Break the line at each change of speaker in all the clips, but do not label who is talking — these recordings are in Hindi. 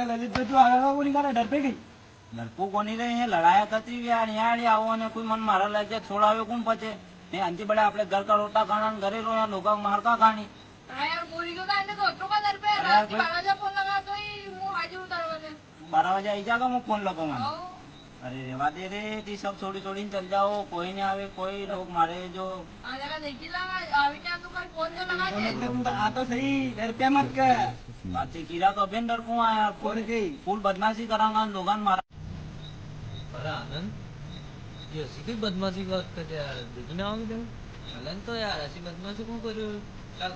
ललित पे तू आया वो निकाला डर पे गई
डरपोक कोनी रे ये लड़ाया करती यार यहाँ आओ ने कोई मन मारा लग जाए छोड़ावे कौन पचे ये अंती बड़े अपने घर का रोटा खाना घरे रो या लोग मार का खानी
यार बोरी को कांदे तो ऑटो का दर पे रात 12 बजे फोन लगा तो ही मु हाजी उतारवाने
12 बजे आई जागा मैं फोन लगाऊंगा अरे रेवा दे रे ती सब छोड़ी छोड़ी चल जाओ कोई नहीं आवे कोई लोग मारे जो
आ जगह देखी लगा आवे क्या तू कल फोन से लगा दे
तुम तो आ तो सही डर पे मत कर
बाती कीड़ा तो अभी डर को आया
फोन गई
फुल बदमाशी करांगा लोगान मारा
अरे आनंद ये ऐसी कोई बदमाशी की बात कर यार देखने आओगे तुम चलन तो यार ऐसी बदमाशी क्यों कर रहे हो चल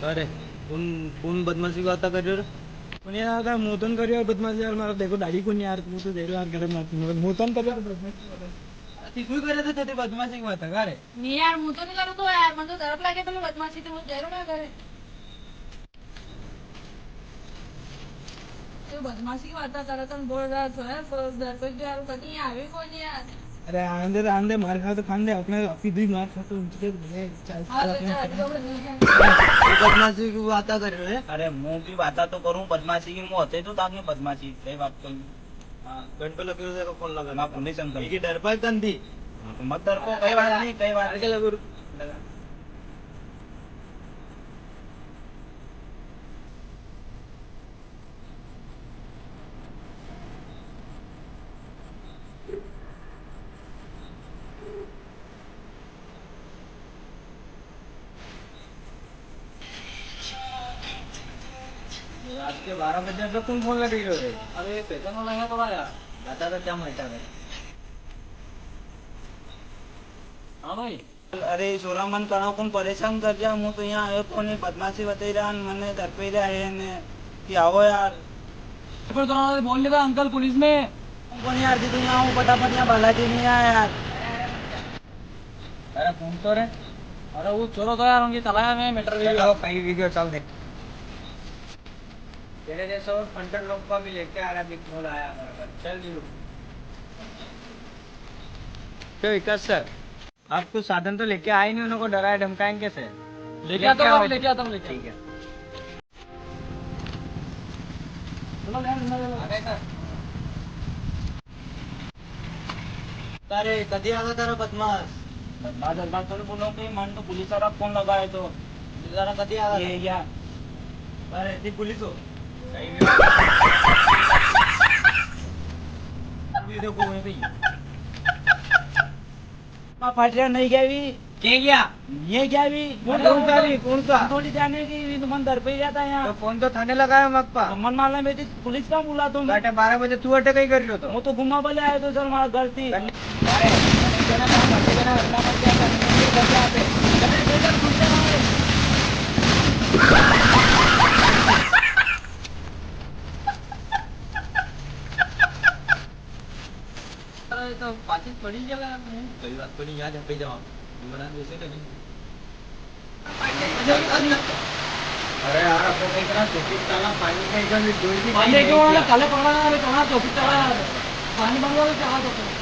अरे कौन बदमाशी की बात कर रहे हो
पण यार काय मोतन करियो बदमाशी यार मारा देखो दाढ़ी कोनी यार तू तो देर यार करे मत मोतन करियो बदमाशी कोई करे तो ते बदमाशी की बात है रे
मी यार मु तो नहीं करू तो यार मन तो डर लागे तो बदमाशी तो जरूर ना करे तो बदमाशी की बात करत बोल रहा तो है डर पे यार कहीं आवे कोई यार
अरे आंदे मार खा तो खान दे अपने अपनी भी मार खा तो उनके चल
बदमाशी की बात कर रहे हो
अरे मुंह की बात तो करूं बदमाशी की मुंह होते तो ताकि बदमाशी कई बात तो
घंटे लगे हो फोन लगा
ना पुलिस अंकल
ये डर पर गंदी
मत डर को कई बात नहीं कई बात
के लगो
रात के 12 बजे तो कौन फोन लगा रही है
अरे पैसा ना लगा थोड़ा यार दादा का क्या माहिती है हाँ भाई
अरे छोरा मन करा कौन परेशान कर दिया मुझे तो यहाँ आयो तो नहीं बदमाशी बता रहा मैंने घर पे रहा है ने कि आओ यार
फिर तो बोल लेगा अंकल पुलिस में
कौन यार जी तो यहाँ हूँ फटाफट यहाँ बालाजी नहीं आया यार
अरे फोन तो रे अरे वो चोरो तो यार उनकी चलाया मैं मीटर वीडियो कहीं वीडियो चल दे तेरे जैसे और फंटर लोग का भी लेके आ रहा बिग मोल आया चल दियो तो विकास सर आप कुछ साधन तो लेके आए नहीं उनको डराए धमकाएंगे कैसे लेके आता हूँ ठीक है
अरे कधी आला तारा बदमाश
बदमाश तो बोलो कि मन तो पुलिस वाला फोन लगाए तो
जरा कधी आला
ये या
अरे ती पुलिस हो
देखो मैं भी फाट रहा नहीं क्या भी
क्या
ये क्या भी
कौन सा
थोड़ी जाने की तो मन डर पे ही जाता है
तो
यहाँ
फोन तो थाने लगाया मग पा
मन मारला में पुलिस का बुला तुम
बेटे 12 बजे तू अटे कहीं कर रही हो तो
वो तो घुमा बोले आए तो सर हमारा घर थी
तो पाचित पड़ी जगह कोई बात तो नहीं याद है पे जाओ बना दूसरे कभी अरे यार आपको कहीं तरह चौकी चला पानी का इधर डोई भी पानी क्यों वाला काले पकड़ा अरे कहां चौकी चला पानी बनवा के कहां तो